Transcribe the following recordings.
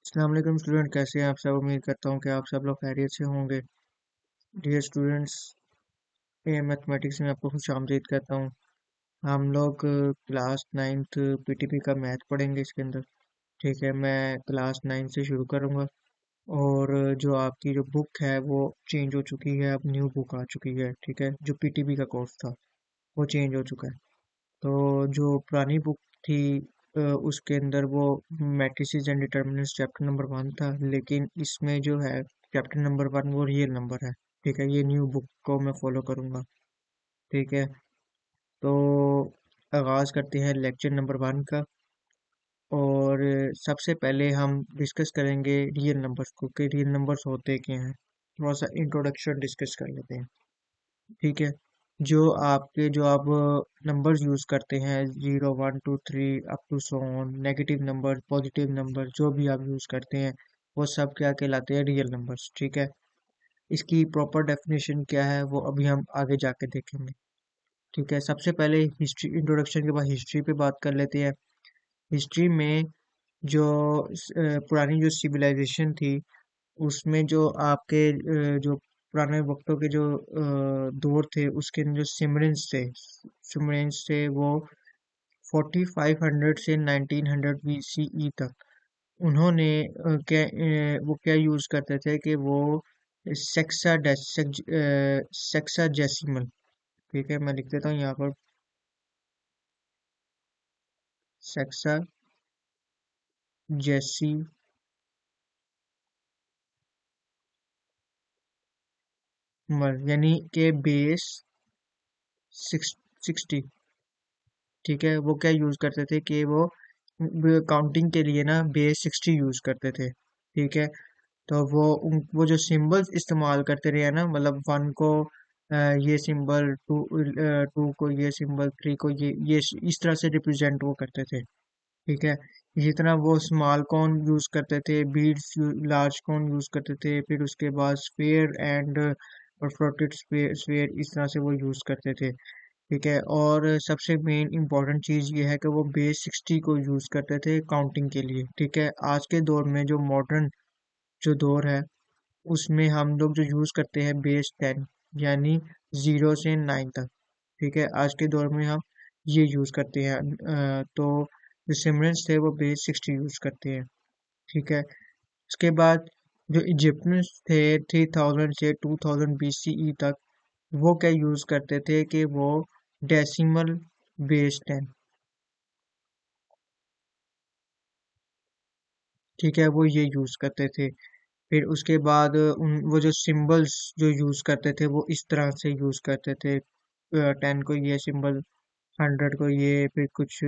अस्सलाम वालेकुम स्टूडेंट, कैसे हैं आप सब। उम्मीद करता हूँ कि आप सब लोग खैरियत से होंगे। डियर स्टूडेंट्स, ये मैथमेटिक्स में आपको खुश आमदीद कहता हूँ। हम लोग क्लास नाइन्थ पीटीपी का मैथ पढ़ेंगे इसके अंदर। ठीक है, मैं क्लास नाइन्थ से शुरू करूँगा। और जो आपकी जो बुक है वो चेंज हो चुकी है, अब न्यू बुक आ चुकी है। ठीक है, जो पीटीपी का कोर्स था वो चेंज हो चुका है। तो जो पुरानी बुक थी उसके अंदर वो matrices and determinants chapter number 1 था, लेकिन इसमें जो है चैप्टर नंबर 1 वो रियल नंबर है। ठीक है, ये न्यू बुक को मैं फॉलो करूँगा। ठीक है, तो आगाज़ करते हैं लेक्चर नंबर 1 का। और सबसे पहले हम डिस्कस करेंगे रियल नंबर्स को कि रियल नंबर्स होते क्या हैं। थोड़ा सा इंट्रोडक्शन डिस्कस कर लेते हैं। ठीक है, जो आप नंबर्स यूज करते हैं, 0 1 2 3 up to so on, negative number, positive number, जो भी आप यूज करते हैं वो सब क्या कहलाते हैं, रियल नंबर्स। ठीक है, इसकी प्रॉपर डेफिनेशन क्या है वो अभी हम आगे जाके देखेंगे। ठीक है, सबसे पहले हिस्ट्री, इंट्रोडक्शन के बाद हिस्ट्री पे बात कर लेते हैं। हिस्ट्री में जो पुरानी जो सिविलाइजेशन थी उसमें जो आपके जो पुराने वक्तों के जो दौर थे उसके अंदर जो सिमरियंस थे वो 4500 से 1900 बीसीई तक उन्होंने वो क्या यूज करते थे कि वो सेक्साडेसिमल। ठीक है, मैं लिख देता हूँ यहाँ पर सेक्साडेसिमल, यानी के बेस 60। ठीक है, वो क्या यूज करते थे कि वो काउंटिंग के लिए ना बेस 60 यूज करते थे। ठीक है, तो वो जो सिंबल्स इस्तेमाल करते रहे ना, मतलब 1 को ये सिंबल, 2 को ये सिंबल, 3 को ये इस तरह से रिप्रेजेंट वो करते थे। ठीक है, इसी तरह वो स्मॉल कॉन यूज करते थे, बीड्स लार्ज कॉन यूज करते थे, फिर उसके बाद स्फेयर एंड परफोर्टेड स्फेयर इस तरह से वो यूज करते थे। ठीक है, और सबसे मेन इम्पोर्टेंट चीज़ ये है कि वो बेस 60 को यूज़ करते थे काउंटिंग के लिए। ठीक है, आज के दौर में जो मॉडर्न जो दौर है उसमें हम लोग जो यूज़ करते हैं बेस 10, यानी 0 से 9 तक। ठीक है, आज के दौर में हम ये यूज़ करते हैं। तो जो सिमरन्स थे वो बेस 60 यूज़ करते हैं। ठीक है, उसके बाद जो इजिप्शियंस थे 3000 से 2000 बीसीई तक वो क्या यूज करते थे कि वो डेसिमल बेस 10। ठीक है, वो ये यूज करते थे। फिर उसके बाद वो जो सिंबल्स जो यूज करते थे वो इस तरह से यूज करते थे। 10 को ये सिंबल, 100 को ये, फिर कुछ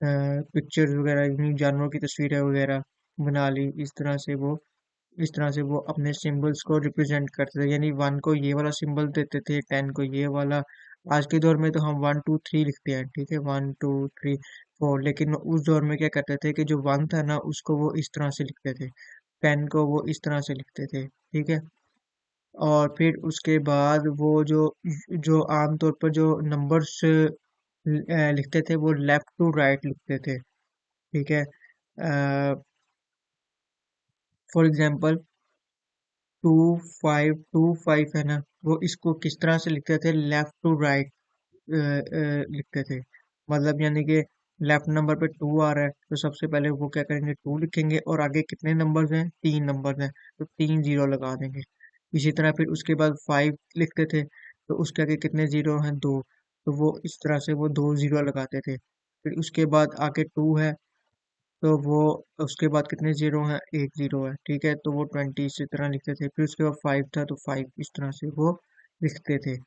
पिक्चर्स वगैरह यानी जानवरों की तस्वीरें वगैरह बना ली। इस तरह से वो अपने सिंबल्स को रिप्रेजेंट करते थे, यानी 1 को ये वाला सिंबल देते थे, 10 को ये वाला। आज के दौर में तो हम 1 2 3 लिखते हैं। ठीक है, 1 2 3 4, लेकिन उस दौर में क्या करते थे कि जो 1 था ना उसको वो इस तरह से लिखते थे, 10 को वो इस तरह से लिखते थे। ठीक है, और फिर उसके बाद वो जो जो आमतौर पर जो नंबर्स लिखते थे वो लेफ्ट टू राइट लिखते थे। ठीक है, फॉर एग्जाम्पल 2525 है ना, वो इसको किस तरह से लिखते थे, लेफ्ट टू राइट लिखते थे। मतलब यानी कि लेफ्ट नंबर पे 2 आ रहा है तो सबसे पहले वो क्या करेंगे, 2 लिखेंगे, और आगे कितने नंबर्स हैं, 3 नंबर्स हैं तो 3 जीरो लगा देंगे। इसी तरह फिर उसके बाद 5 लिखते थे तो उसके आगे कितने जीरो हैं, 2, तो वो इस तरह से वो 2 जीरो लगाते थे। फिर उसके बाद आगे 2 है तो वो उसके बाद कितने जीरो हैं, 1 जीरो है। ठीक है, तो वो 20 इसी तरह लिखते थे। फिर उसके बाद 5 था तो 5 इस तरह से वो लिखते थे।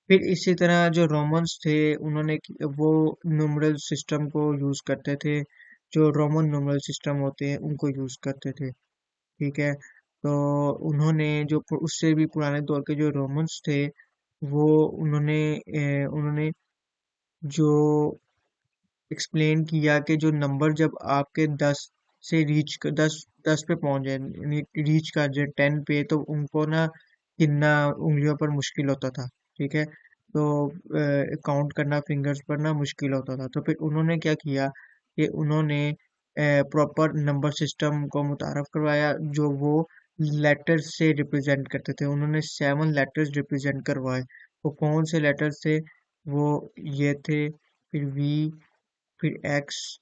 फिर इसी तरह जो रोमन्स थे उन्होंने वो न्यूमरल सिस्टम को यूज करते थे, जो रोमन न्यूमरल सिस्टम होते हैं उनको यूज करते थे। ठीक है, तो उससे भी पुराने दौर के जो रोमन्स थे वो उन्होंने जो एक्सप्लेन किया कि जो नंबर जब आपके 10 से रीच कर 10 पे पहुंच जाए, यानी रीच कर जाए 10 पे, तो उनको ना गिनना उंगलियों पर मुश्किल होता था। ठीक है, तो काउंट करना फिंगर्स पर ना मुश्किल होता था। तो फिर उन्होंने क्या किया कि उन्होंने प्रॉपर नंबर सिस्टम को मुतारफ करवाया जो वो लेटर्स से रिप्रेजेंट करते थे। उन्होंने 7 लेटर्स रिप्रेजेंट करवाए। वो कौन से लेटर्स थे? वो ये थे, फिर वी, फिर एक्स,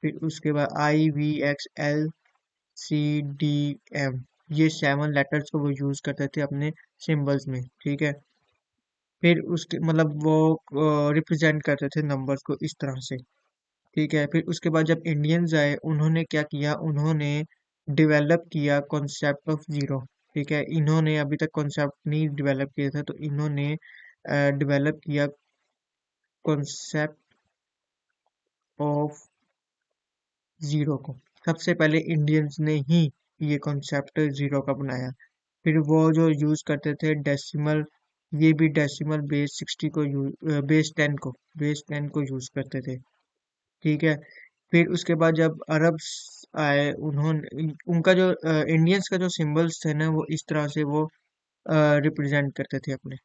फिर उसके बाद IVXLCDM। ये 7 लेटर्स को वो यूज करते थे अपने सिंबल्स में, ठीक है। फिर उसके मतलब वो रिप्रेजेंट करते थे नंबर्स को इस तरह से, ठीक है। फिर उसके बाद जब इंडियंस आए, उन्होंने क्या किया, उन्होंने डेवलप किया कॉन्सेप्ट ऑफ जीरो, ठीक है। इन्होंने अभी तक कॉन्सेप्ट नहीं डेवलप किया था, तो इन्होंने डेवलप किया कॉन्सेप्ट ऑफ जीरो को। सबसे पहले इंडियंस ने ही ये कॉन्सेप्ट जीरो का बनाया। फिर वो जो यूज करते थे डेसिमल, ये भी डेसिमल बेस 60 को बेस 10 को यूज करते थे, ठीक है। फिर उसके बाद जब अरब्स आए, उन्होंने उनका जो इंडियंस का जो सिंबल्स थे ना, वो इस तरह से वो रिप्रेजेंट करते थे अपने,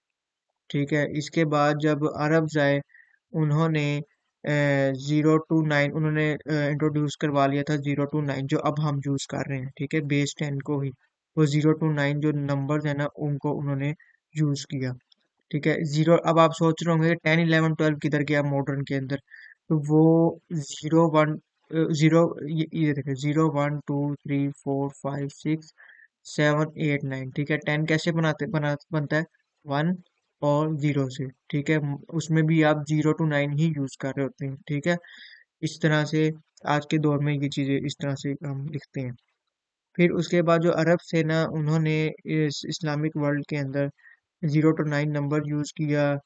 ठीक है। इसके बाद जब अरब्स आए, उन्होंने 0 to 9 उन्होंने इंट्रोड्यूस करवा लिया था, 0 to 9 जो अब हम यूज कर रहे हैं, ठीक है, बेस 10 को ही। वो 0 to 9 जो नंबर्स है ना, उनको उन्होंने यूज किया, ठीक है। जीरो, अब आप सोच रहे होंगे 10 11 12 किधर गया मॉडर्न के अंदर, तो वो 0 1 जीरो, ये देखिए 0 1 2 3 4 5 6 7 8 9, ठीक है। 10 कैसे बनता है? 1 और 0 से, ठीक है। उसमें भी आप 0 to 9 ही यूज कर रहे होते हैं, ठीक है। इस तरह से आज के दौर में ये चीजें इस तरह से हम लिखते हैं। फिर उसके बाद जो अरब थे ना, उन्होंने इस इस्लामिक वर्ल्ड के अंदर 0 to 9 नंबर यूज किया।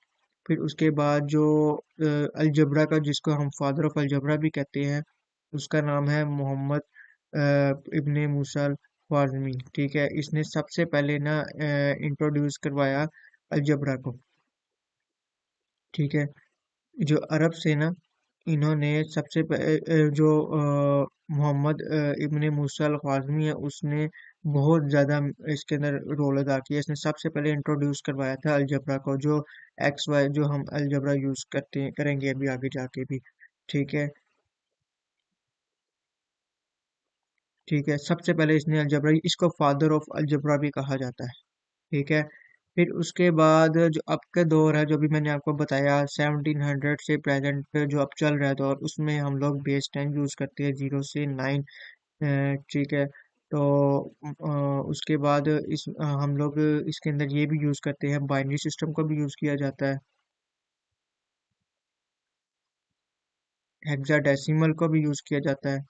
फिर उसके बाद जो अलजबरा का, जिसको हम फादर ऑफ अलजबरा भी कहते हैं, उसका नाम है मोहम्मद इब्ने मूसा ख्वारिज़मी, ठीक है। इसने सबसे पहले ना इंट्रोड्यूस करवाया अलजबरा को, ठीक है। जो अरब से ना, इन्होंने सबसे जो मोहम्मद इब्ने मूसा अल ख्वारिज़मी है, उसने बहुत ज़्यादा इसके अंदर रोल अदा किया। इसने सबसे पहले इंट्रोड्यूस करवाया था अलजबरा को, जो एक्स वाई जो हम अलजबरा यूज करेंगे अभी आगे जाके भी, ठीक है। ठीक है, सबसे पहले इसने अलजबरा, इसको फादर ऑफ अलजबरा भी कहा जाता है, ठीक है। फिर उसके बाद जो अब का दौर है, जो भी मैंने आपको बताया 1700 से प्रेजेंट जो अब चल रहा है दौर, उसमें हम लोग बेस 10 यूज करते हैं 0 से 9, ठीक है। तो उसके बाद हम लोग इसके अंदर ये भी यूज करते हैं, बाइनरी सिस्टम को भी यूज किया जाता है, हेक्साडेसिमल को भी यूज किया जाता है,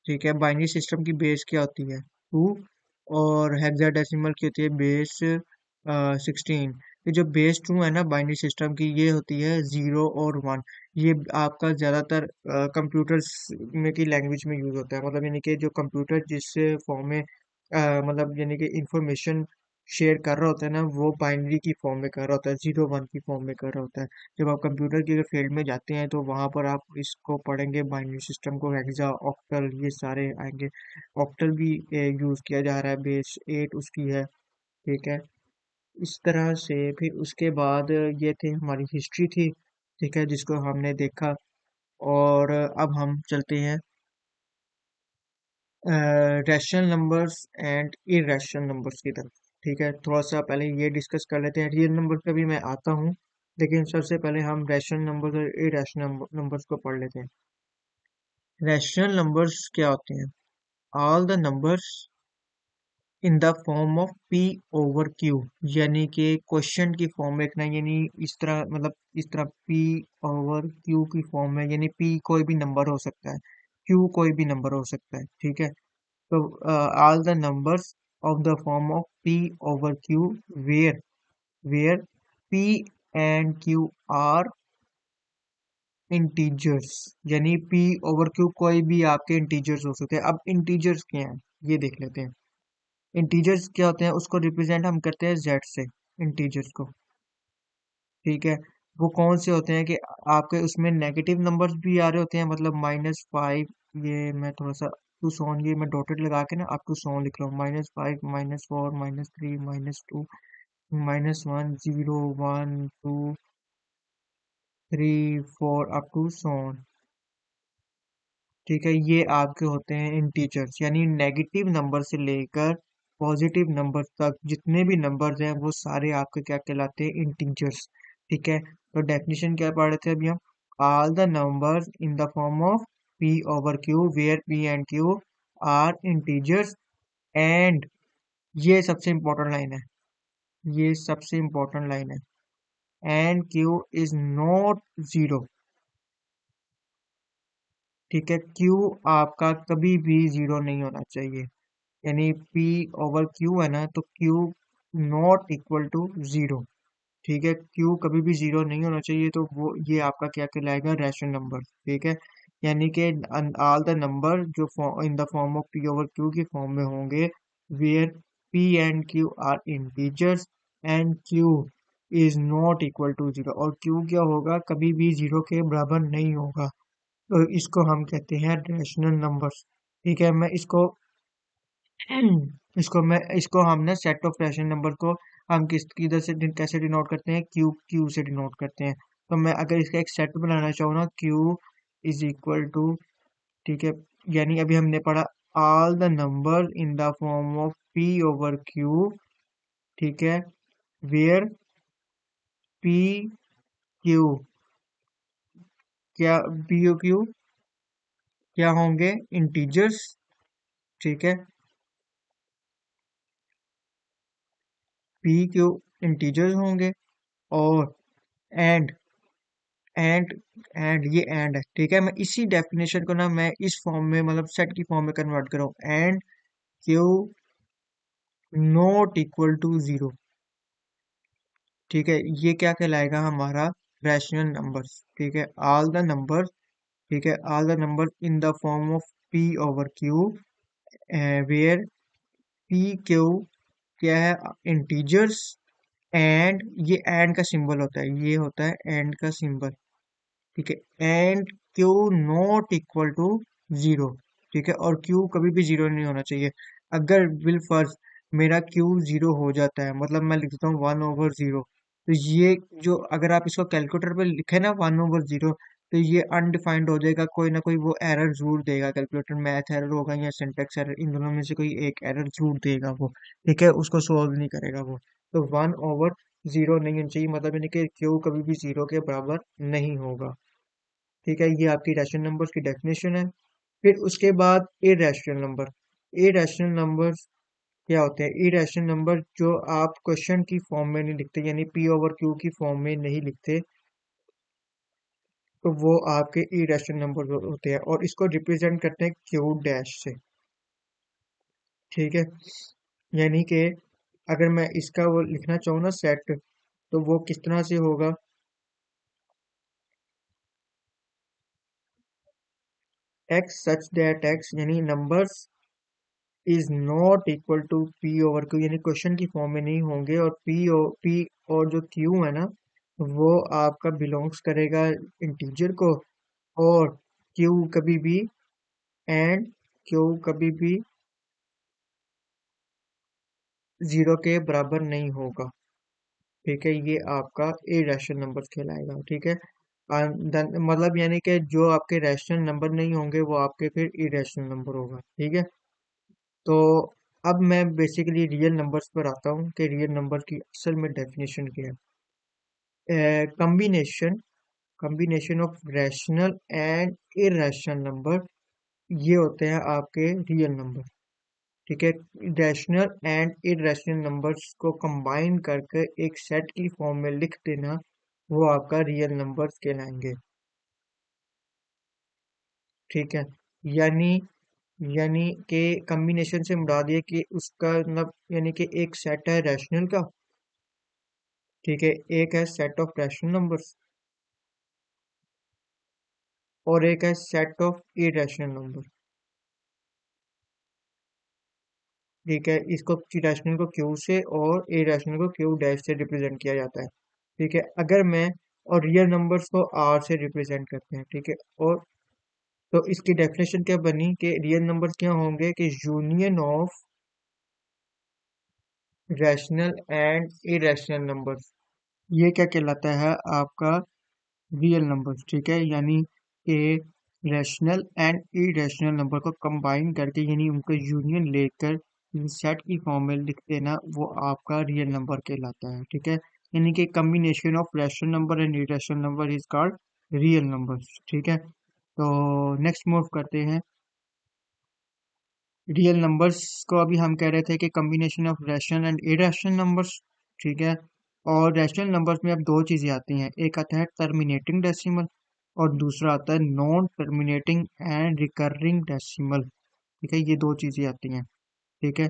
ठीक है। बाइनरी सिस्टम की बेस क्या होती है? 2, और हेक्साडेसिमल की होती है बेस 16। ये जो बेस 2 है ना बाइनरी सिस्टम की, ये होती है 0 और 1। ये आपका ज़्यादातर कंप्यूटर्स में की लैंग्वेज में यूज होता है, मतलब यानी कि जो कंप्यूटर जिस फॉर्म में मतलब यानी कि इंफॉर्मेशन शेयर कर रहा होता है ना, वो बाइनरी की फॉर्म में कर रहा होता है, 0 1 की फॉर्म में कर रहा होता है। जब आप कंप्यूटर की फील्ड में जाते हैं, तो वहां पर आप इसको पढ़ेंगे, बाइनरी सिस्टम को, हेक्सा, ऑक्टल, ये सारे आएंगे। ऑक्टल भी यूज किया जा रहा है, बेस 8 उसकी है, ठीक है। इस तरह से फिर उसके बाद ये थे, हमारी हिस्ट्री थी, ठीक है, जिसको हमने देखा। और अब हम चलते हैं rational numbers and irrational numbers की तरफ, ठीक है। थोड़ा सा पहले ये डिस्कस कर लेते हैं, रियल नंबर पे भी मैं आता हूँ, लेकिन सबसे पहले हम रैशनल नंबर्स और इरेशनल नंबर्स को पढ़ लेते हैं। रैशनल नंबर्स क्या होते हैं? All the numbers in the form of p over q, यानी कि क्वेश्चन की फॉर्म में रखना, यानी इस तरह, मतलब इस तरह पी ओवर क्यू की फॉर्म में, यानी पी कोई भी नंबर हो सकता है, क्यू कोई भी नंबर हो सकता है, ठीक है। तो all the numbers of the form of p over q where p and q are integers, यानी p over q कोई भी आपके integers हो सकते हैं। अब integers क्या हैं, ये देख लेते हैं। integers क्या होते हैं, उसको रिप्रेजेंट हम करते हैं z से, integers को, ठीक है। वो कौन से होते हैं कि आपके उसमें नेगेटिव नंबर्स भी आ रहे होते हैं, मतलब -5, ये मैं थोड़ा सा टू सोन, ये मैं डॉटेड लगा के ना अप टू सोन लिख रहा हूँ, -5 -4 -3 -2 -1 0 1 2 3 4 अप टू सोन, ठीक है, ये आपके होते हैं इंटीजर्स, यानी नेगेटिव नंबर से लेकर पॉजिटिव नंबर तक जितने भी नंबर्स हैं वो सारे आपके क्या कहलाते हैं, इंटीजर्स। ठीक है, तो डेफिनेशन क्या पढ़ रहे थे अभी हम? All the numbers in the form of p over q where p and q are integers and, ये सबसे इंपॉर्टेंट लाइन है, ये सबसे इंपॉर्टेंट लाइन है, and q is not zero. ठीक है, क्यू आपका कभी भी जीरो नहीं होना चाहिए, यानी P ओवर Q है ना, तो Q not equal to zero. ठीक है, Q कभी भी जीरो नहीं होना चाहिए, तो वो ये आपका क्या कहलाएगा, रैशनल नंबर। ठीक है, यानी कि ऑल द नंबर जो in the form of P over Q की फॉर्म में होंगे, where P and Q are integers and Q is not equal to zero, और Q क्या होगा, कभी भी जीरो के बराबर नहीं होगा, तो इसको हम कहते हैं रैशनल नंबर्स। ठीक है, मैं इसको इसको हम ना सेट ऑफ रैशनल नंबर को हम किधर से कैसे डिनोट करते हैं, क्यू क्यू से डिनोट करते हैं। तो मैं अगर इसका एक सेट बनाना चाहूँ ना, क्यू इज इक्वल टू, ठीक है, यानी अभी हमने पढ़ा all the number in the form of p over Q, ठीक है, वेयर पी क्यू, क्या पी ओ क्यू क्या होंगे, इंटीजर्स। ठीक है, पी क्यू इंटीजर्स होंगे, और एंड एंड एंड ये एंड है। ठीक है, मैं इसी डेफिनेशन को ना मैं इस फॉर्म में, मतलब सेट की फॉर्म में कन्वर्ट कर रहा हूँ, and q not equal to zero. ठीक है, ये क्या कहलाएगा हमारा, रैशनल नंबर्स। ठीक है, ऑल द नंबर, ठीक है, all the number in the form of p over q where p q क्या है, इंटीजर्स, एंड ये एंड का सिंबल होता है, ये होता है एंड का सिंबल। ठीक है, and q not equal to zero. ठीक है, और क्यू कभी भी जीरो नहीं होना चाहिए। अगर बिल फर्ज मेरा क्यू जीरो हो जाता है, मतलब मैं लिख देता हूँ 1/0, तो ये जो अगर आप इसको कैलकुलेटर पे लिखे ना 1/0, तो ये अनडिफाइंड हो जाएगा, कोई ना कोई वो एरर जरूर देगा, कैलकुलेटर मैथ एरर होगा या सिंटेक्स एरर, इन दोनों में से कोई एक एरर जरूर देगा वो। ठीक है, उसको सोल्व नहीं करेगा वो। तो 1/0 नहीं होना चाहिए, मतलब यानी कि क्यू कभी भी जीरो के बराबर नहीं होगा। ठीक है, ये आपकी रैशनल नंबर्स की डेफिनेशन है। फिर उसके बाद इरेशनल नंबर। इरेशनल नंबर्स क्या होते हैं, इरेशनल नंबर जो आप क्वेश्चन की फॉर्म में नहीं लिखते, यानी पी ओवर क्यू की फॉर्म में नहीं लिखते, तो वो आपके इरेशनल नंबर होते हैं, और इसको रिप्रेजेंट करते हैं क्यू डैश से। ठीक है, यानी कि अगर मैं इसका वो लिखना चाहूँ ना सेट, तो वो किस तरह से होगा, एक्स सच दैट एक्स, यानी numbers is not equal to p over q, यानी क्वेश्चन की फॉर्म में नहीं होंगे, और पी और जो क्यू है ना, वो आपका बिलोंग्स करेगा इंटीजर को, और क्यू कभी भी, एंड क्यू कभी भी जीरो के बराबर नहीं होगा। ठीक है, ये आपका इरेशनल नंबर कहलाएगा। ठीक है, मतलब यानी कि जो आपके रैशनल नंबर नहीं होंगे वो आपके फिर इरेशनल नंबर होगा। ठीक है, तो अब मैं बेसिकली रियल नंबर्स पर आता हूँ कि रियल नंबर की असल में डेफिनेशन क्या है। Combination of rational and irrational number, ये होते हैं आपके रियल नंबर। ठीक है, रैशनल एंड इरेशनल नंबर्स को कंबाइन करके एक सेट की फॉर्म में लिख देना, वो आपका रियल नंबर्स कहलाएंगे। ठीक है, यानी यानी कि कॉम्बिनेशन से मुराद ये कि उसका मतलब यानी कि एक सेट है रैशनल का, ठीक है, एक है सेट ऑफ रैशनल नंबर्स, और एक है सेट ऑफ इरेशनल नंबर। ठीक है, इसको रैशनल को क्यू से और इरेशनल को क्यू डैश से रिप्रेजेंट किया जाता है। ठीक है, अगर मैं और रियल नंबर्स को आर से रिप्रेजेंट करते हैं। ठीक है, और तो इसकी डेफिनेशन क्या बनी कि रियल नंबर्स क्या होंगे कि union of rational and irrational numbers, ये क्या कहलाता है आपका, रियल नंबर्स। ठीक है, यानी कि रैशनल एंड इरेशनल नंबर को कंबाइन करके यानी उनका यूनियन लेकर सेट की फॉर्म में लिख देना, वो आपका रियल नंबर कहलाता है। ठीक है, यानी कि combination of rational number and irrational number is called real number. ठीक है, तो नेक्स्ट मूव करते हैं। रियल नंबर्स को अभी हम कह रहे थे कि combination of rational and irrational numbers. ठीक है, और रैशनल नंबर्स में अब दो चीजें आती हैं, एक आता है टर्मिनेटिंग डेसिमल और दूसरा आता है non terminating and recurring decimal. ठीक है, ये दो चीजें आती हैं। ठीक है,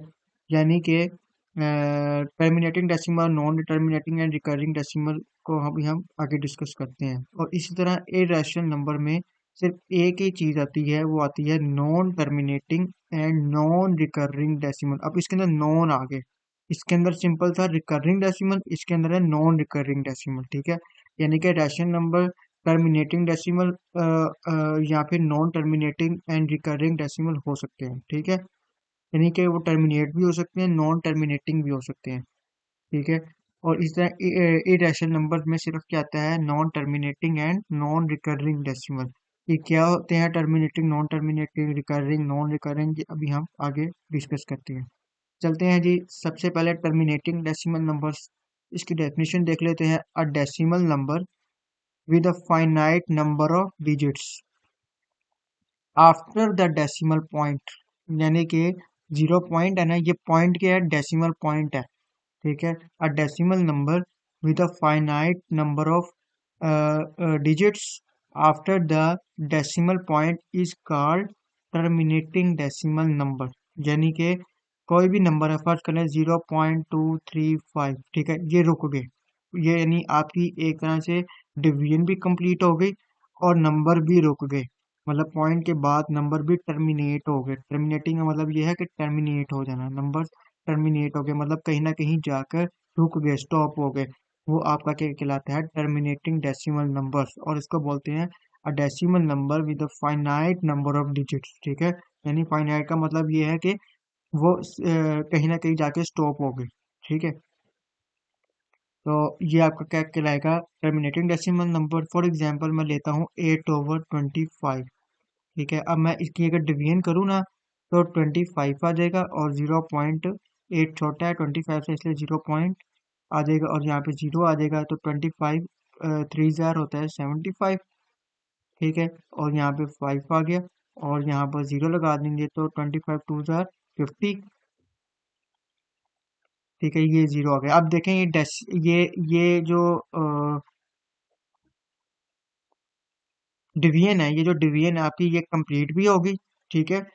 यानी कि terminating decimal, non terminating and recurring decimal को अभी हम आगे डिस्कस करते हैं। और इसी तरह इरेशनल नंबर में सिर्फ एक ही चीज आती है, वो आती है non terminating and non recurring decimal. अब इसके अंदर नॉन आ गए, इसके अंदर सिंपल था रिकरिंग डेसिमल, इसके अंदर है नॉन रिकरिंग डेसिमल। ठीक है, यानी कि रैशनल नंबर टर्मिनेटिंग डेसिमल या फिर non terminating and recurring decimal हो सकते हैं। ठीक है, यानी कि वो टर्मिनेट भी हो सकते हैं, नॉन टर्मिनेटिंग भी हो सकते हैं। ठीक है, और इस तरह इरेशनल नंबर में सिर्फ क्या आता है, non terminating and non recurring decimal. ये क्या होते हैं, terminating, non terminating, recurring, non recurring, ये अभी हम आगे डिस्कस करते हैं। चलते हैं जी, सबसे पहले टर्मिनेटिंग डेसिमल नंबर्स, इसकी डेफिनेशन देख लेते हैं। A decimal number with a finite number of digits after the decimal point, यानी कि 0 पॉइंट है ना, ये पॉइंट क्या है, डेसिमल पॉइंट है। ठीक है, a decimal number with a finite number of digits after the decimal point is called terminating decimal number. यानी कि कोई भी नंबर है, फर्स्ट करें 0.235, ठीक है, ये रुक गए, ये यानी आपकी एक तरह से डिवीजन भी कंप्लीट हो गई और नंबर भी रुक गए, मतलब पॉइंट के बाद नंबर भी टर्मिनेट हो गए। टर्मिनेटिंग का मतलब ये है कि टर्मिनेट हो जाना, नंबर टर्मिनेट हो गए मतलब कहीं ना कहीं जाकर रुक गए, स्टॉप हो गए, वो आपका क्या कहलाता है, टर्मिनेटिंग डेसिमल नंबर्स। और इसको बोलते हैं a decimal number with a finite number of digits. ठीक है, यानी फाइनाइट का मतलब ये है कि वो कहीं ना कहीं जाके स्टॉप हो गए। ठीक है, तो ये आपका क्या कहलाएगा, terminating decimal number. For example मैं लेता हूँ 8/25। ठीक है, अब मैं इसकी अगर डिवीजन करूँ ना, तो 25 आ जाएगा और 0.8 छोटा है 25 से, इसलिए 0 आ जाएगा और यहाँ पे 0 आ जाएगा, तो 25 3 जार होता है 75। ठीक है, और यहाँ पे 5 आ गया और यहाँ पर 0 लगा देंगे, तो 25 2 जार 50। ठीक है, ये 0 आ गया। अब देखें ये ये जो डिवीजन है, ये जो डिवीजन है आपकी, ये कंप्लीट भी होगी। ठीक है,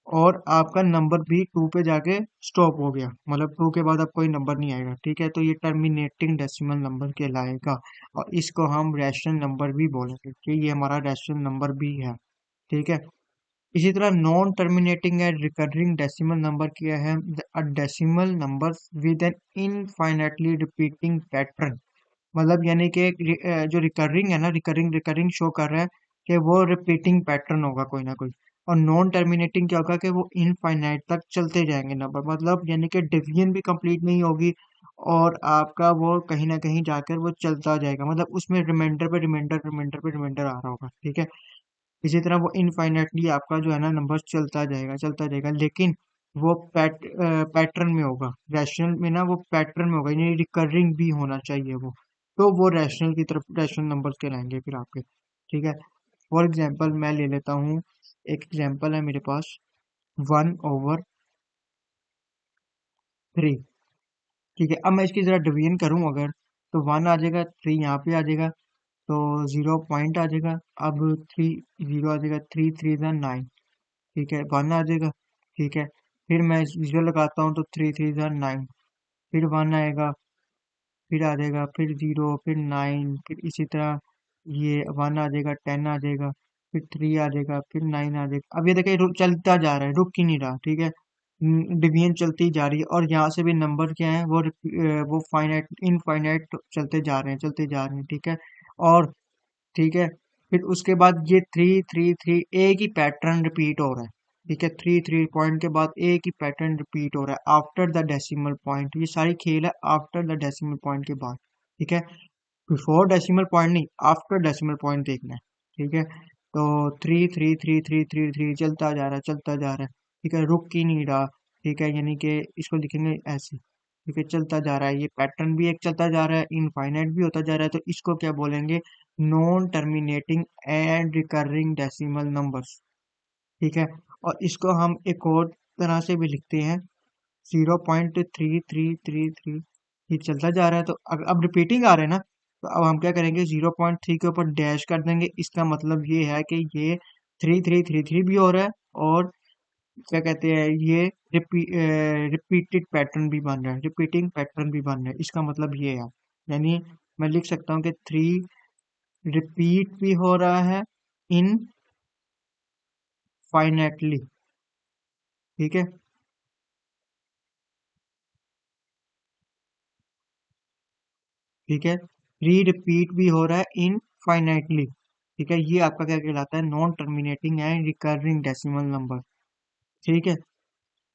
और आपका नंबर भी 2 पे जाके स्टॉप हो गया, मतलब 2 के बाद अब कोई नंबर नहीं आएगा। ठीक है, तो ये टर्मिनेटिंग डेसिमल नंबर कहलाएगा और इसको हम रैशनल नंबर भी बोलेंगे कि ये हमारा रैशनल नंबर भी है। ठीक है, इसी तरह non terminating and recurring decimal number क्या है, decimal number with an infinitely repeating pattern. मतलब यानी कि जो रिकरिंग है ना, रिकरिंग रिकरिंग शो कर रहा है कि वो रिपीटिंग पैटर्न होगा कोई ना कोई। और नॉन टर्मिनेटिंग क्या होगा कि वो इनफाइनाइट तक चलते जाएंगे नंबर, मतलब यानी कि डिवीजन भी कंप्लीट नहीं होगी और आपका वो कहीं ना कहीं जाकर वो चलता जाएगा, मतलब उसमें रिमाइंडर पे रिमाइंडर, रिमाइंडर पे रिमाइंडर आ रहा होगा। ठीक है, इसी तरह वो इनफाइनाइटली आपका जो है ना नंबर चलता जाएगा, लेकिन वो पैटर्न में होगा। रैशनल में ना वो पैटर्न में होगा, यानी रिकरिंग भी होना चाहिए वो, तो वो रैशनल की तरफ रैशनल नंबर्स कहलाएंगे फिर आपके। ठीक है, फॉर एग्जांपल मैं ले लेता हूँ, एक एग्जांपल है मेरे पास 1/3। ठीक है, अब मैं इसकी जरा डिवीजन करूँ अगर, तो 1 आ जाएगा, 3 यहाँ पे आ जाएगा, तो 0 आ जाएगा। अब 3 0 आ जाएगा, 3 3 9। ठीक है, 1 आ जाएगा। ठीक है, फिर मैं 0 लगाता हूँ, तो 3 3 9, फिर 1 आएगा, फिर आ जाएगा, फिर 0, फिर 9, फिर इसी तरह ये 1 आ जाएगा, 10 आ जाएगा, फिर 3 आ जाएगा, फिर 9 आ जाएगा। अब ये देखिए चलता जा रहा है, रुक ही नहीं रहा। ठीक है, डिवीजन चलती जा रही है और यहाँ से भी नंबर क्या है, वो फाइनाइट इनफाइनाइट चलते जा रहे हैं, चलते जा रहे हैं। ठीक है, और ठीक है, फिर उसके बाद ये 3 3 3 एक ही पैटर्न रिपीट हो रहा है। ठीक है, 3 3 पॉइंट के बाद एक ही पैटर्न रिपीट हो रहा है आफ्टर द डेसिमल पॉइंट। ये सारी खेल है आफ्टर द डेसिमल पॉइंट के बाद। ठीक है, बिफोर डेसिमल पॉइंट नहीं, आफ्टर डेसिमल पॉइंट देखना है। ठीक है, तो three three three three three three चलता जा रहा है, चलता जा रहा है। ठीक है, रुक ही नहीं रहा। ठीक है, यानी कि इसको लिखेंगे ऐसे। ठीक है, चलता जा रहा है, ये पैटर्न भी एक चलता जा रहा है, इनफाइनाइट भी होता जा रहा है, तो इसको क्या बोलेंगे? Non terminating and recurring decimal numbers. ठीक है, और इसको हम एक और तरह से भी लिखते हैं, 0.3333। ये चलता जा रहा है, तो अब रिपीटिंग आ रहा है ना, तो अब हम क्या करेंगे? 0.3 के ऊपर डैश कर देंगे। इसका मतलब ये है कि ये 3333 भी हो रहा है, और क्या कहते हैं, ये रिपीटेड पैटर्न भी बन रहा है, रिपीटिंग पैटर्न भी बन रहा है। इसका मतलब ये है, यानी मैं लिख सकता हूँ कि थ्री रिपीट भी हो रहा है इन फाइनेटली। ठीक है, ठीक है, थ्री रिपीट भी हो रहा है इनफाइनाइटली। ठीक है, ये आपका क्या कहलाता है? Non terminating and recurring decimal number. ठीक है,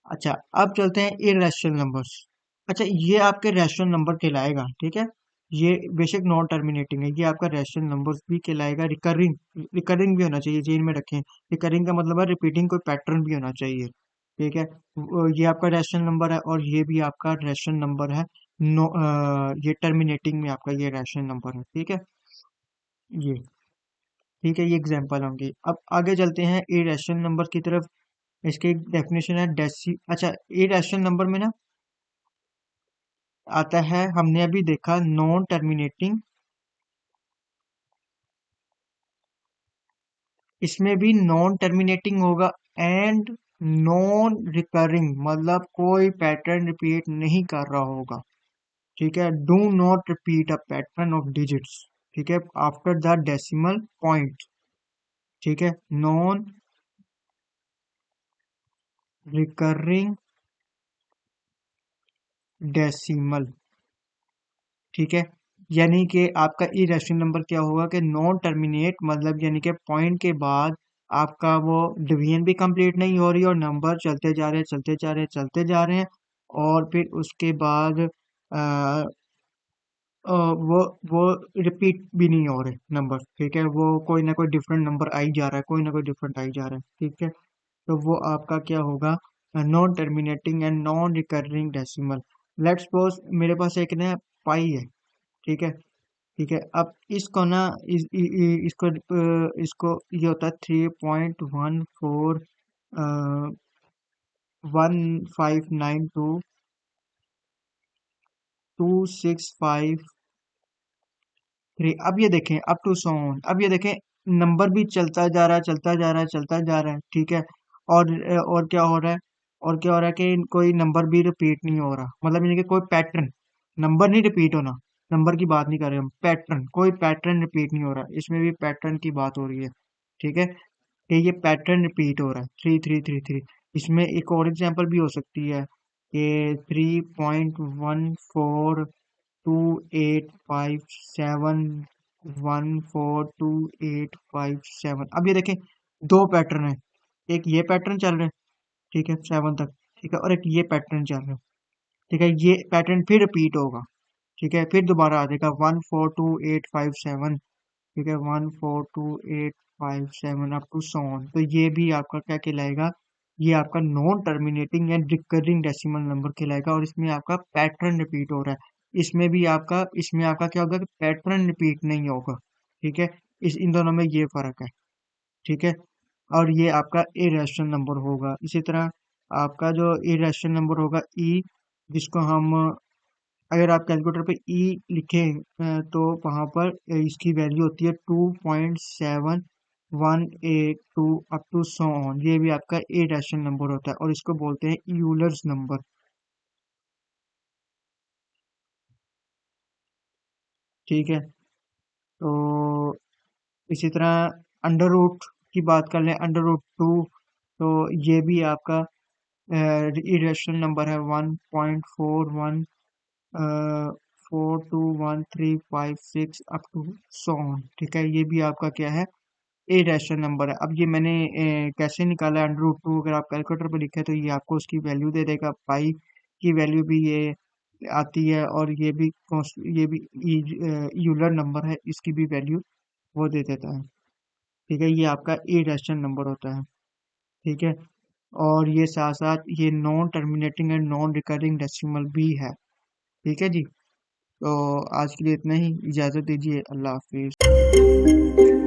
अच्छा, अब चलते हैं इरेशनल नंबर्स। अच्छा, ये आपके रैशनल नंबर कहलाएगा। ठीक है, ये बेशक नॉन टर्मिनेटिंग है, ये आपका रैशनल नंबर्स भी कहलाएगा। रिकरिंग, रिकरिंग भी होना चाहिए, जेन में रखें। रिकरिंग का मतलब है रिपीटिंग, कोई पैटर्न भी होना चाहिए। ठीक है, ये आपका रैशनल नंबर है, और ये भी आपका रैशनल नंबर है। नो, ये टर्मिनेटिंग में आपका ये रैशनल नंबर है। ठीक है, ये ठीक है, ये एग्जांपल होंगे। अब आगे चलते हैं इरेशनल नंबर की तरफ। इसकी एक डेफिनेशन है डेसी। अच्छा, इरेशनल नंबर में ना आता है, हमने अभी देखा नॉन टर्मिनेटिंग, इसमें भी नॉन टर्मिनेटिंग होगा, एंड नॉन रिकरिंग, मतलब कोई पैटर्न रिपीट नहीं कर रहा होगा। ठीक है, do not repeat a pattern of digits. ठीक है, आफ्टर द डेसिमल पॉइंट। ठीक है, नॉन रिकरिंग डेसिमल। ठीक है, यानी कि आपका इरेशनल नंबर क्या होगा कि नॉन टर्मिनेट, मतलब यानी कि पॉइंट के बाद आपका वो डिवीजन भी कंप्लीट नहीं हो रही, और नंबर चलते जा रहे हैं, चलते जा रहे हैं, चलते जा रहे हैं, और फिर उसके बाद वो रिपीट भी नहीं हो रहे नंबर। ठीक है, वो कोई ना कोई डिफरेंट नंबर आई जा रहा है, कोई ना कोई डिफरेंट आई जा रहा है। ठीक है, तो वो आपका क्या होगा? Non terminating and non recurring decimal. Let's suppose मेरे पास एक ना पाई है। ठीक है, ठीक है, अब इसको ना इसको ये होता है 3.14 1592 2653। अब ये देखें, अप टू सो ऑन, अब ये देखें, नंबर भी चलता जा रहा है, चलता जा रहा है, चलता जा रहा है। ठीक है, और क्या हो रहा है? और क्या हो रहा है कि कोई नंबर भी रिपीट नहीं हो रहा, मतलब यानी कि कोई पैटर्न, नंबर नहीं रिपीट होना, नंबर की बात नहीं कर रहे हम, पैटर्न, कोई पैटर्न रिपीट नहीं हो रहा, इसमें भी पैटर्न की बात हो रही है। ठीक है, कि ये पैटर्न रिपीट हो रहा है, 3333। इसमें एक और एग्जांपल भी हो सकती है कि 3.142857142857। अब ये देखें, दो पैटर्न है, एक ये पैटर्न चल रहा है, ठीक है, 7 तक। ठीक है, और एक ये पैटर्न चल रहा है। ठीक है, ये पैटर्न फिर रिपीट होगा। ठीक है, फिर दोबारा आ जाएगा 142857। ठीक है, 142857 अप टू सो ऑन। तो ये भी आपका क्या कहलाएगा? ये आपका non terminating and recurring decimal number कहलाएगा, और इसमें आपका पैटर्न रिपीट हो रहा है। इसमें आपका क्या होगा कि पैटर्न रिपीट नहीं होगा। ठीक है, इस इन दोनों में ये फर्क है। ठीक है, और ये आपका इरेशनल नंबर होगा। इसी तरह आपका जो इरेशनल नंबर होगा ई, जिसको हम, अगर आप कैलकुलेटर पे ई लिखें, तो वहां पर इसकी वैल्यू होती है 2.7182 अप टू सो ऑन। ये भी आपका ए रैशनल नंबर होता है, और इसको बोलते हैं यूलर्स नंबर। ठीक है, तो इसी तरह अंडर रूट की बात कर लें, अंडर रूट 2, तो ये भी आपका इरेशनल नंबर है, 1.41421356 अप टू सो ऑन। ठीक है, ये भी आपका क्या है? ए रैशनल नंबर है। अब ये मैंने कैसे निकाला? अंडर रूट टू, अगर आप कैलकुलेटर पर लिखे तो ये आपको उसकी वैल्यू दे देगा, पाई की वैल्यू भी ये आती है, और ये भी यूलर नंबर है, इसकी भी वैल्यू वो दे देता है। ठीक है, ये आपका इरेशनल नंबर होता है। ठीक है, और ये साथ साथ ये non terminating and non recurring decimal भी है। ठीक है जी, तो आज के लिए इतना ही, इजाज़त दीजिए, अल्लाह हाफिज।